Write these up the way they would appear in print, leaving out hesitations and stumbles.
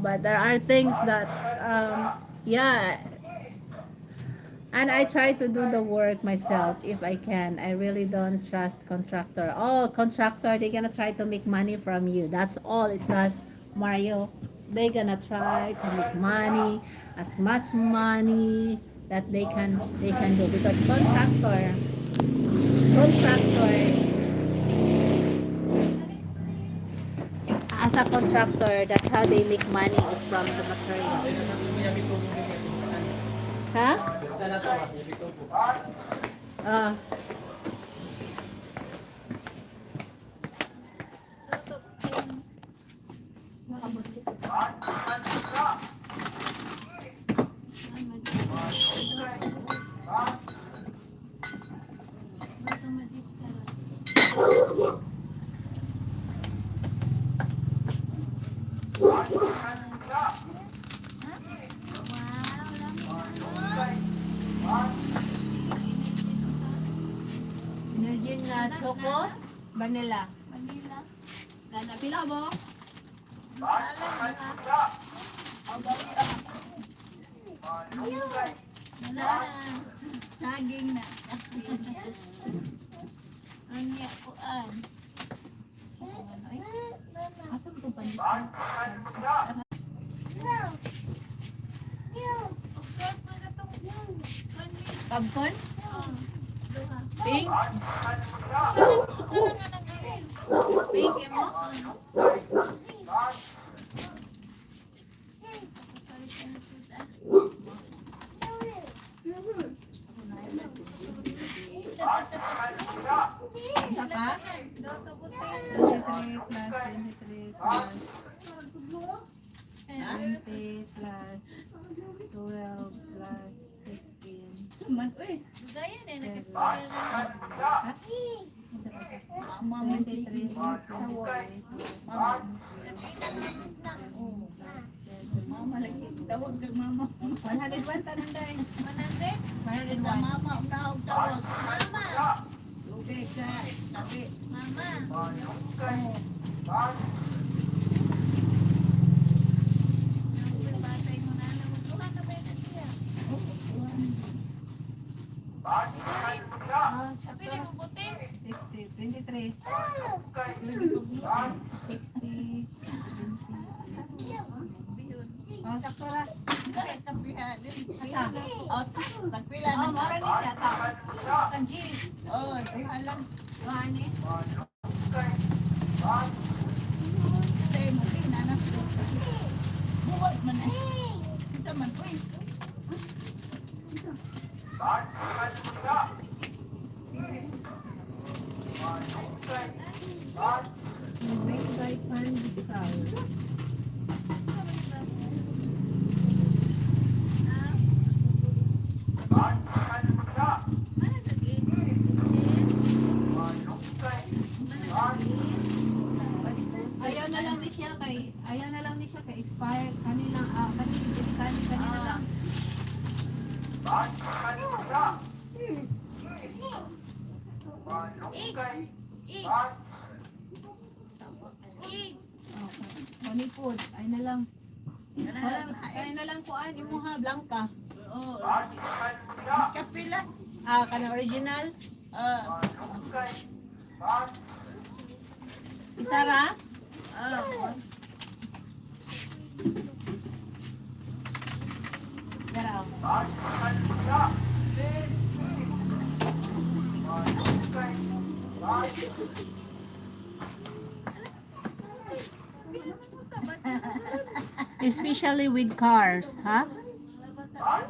But there are things that, yeah, and I try to do the work myself if I can. I really don't trust contractor. Oh, contractor, they're gonna try to make money from you. That's all it does, Mario. They're gonna try to make money, as much money that they can do, because contractor, as a contractor, that's how they make money, is from the material. Huh? Ah, Virgin na choco, vanilla. Manila. Gana pila mo? Saging na. Ang yakuan. Asa mo itong panisa? Popcorn? Pink? Pink mo? Isa pa? 23 plus 20 plus 12 plus 16. Man, uy. Gaya na nag-expire. Mama, 23 plus 20 Mama lagi. Tawag kang mama. 101 tanan dahil. 100? 101. Mama, tawag. Mama. Okay, sa sabi. Mama. Batay mo na lang. Tuhan na ba na siya? Pili mo buti. 60, 23. 60, 20. Oh, sakto ra. Kapihalin. Asa? Tagpila Oh, na. mara ni siya tapos. Ang cheese. Oh, tuhalan. Wani. Tay mo pina na. Buhat man eh. Isa man uy. Make by pandesal. Ayaw na lang ni siya kay expired kanila kanila lang. Money food ay na lang. Ay na lang kuan imuha blanca. Oh. Kapila. Ah, kana original. Isara? Daraw. Especially with cars, huh?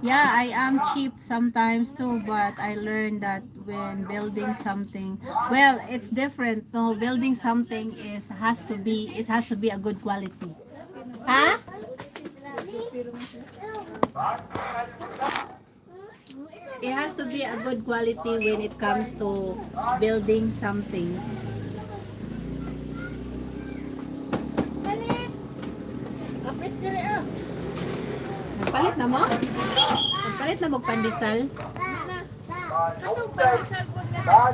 Yeah, I am cheap sometimes too, but I learned that when building something, well, it's different. No, building something it has to be a good quality. Huh? It has to be a good quality when it comes to building some things. Kapit dili ah. Nagpalit na mo? Nagpalit na mo pandesal? Anong palasal po na?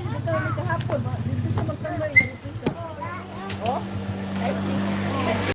Ito, may kahapon. Dito sa magtambal. Dito sa. Oh?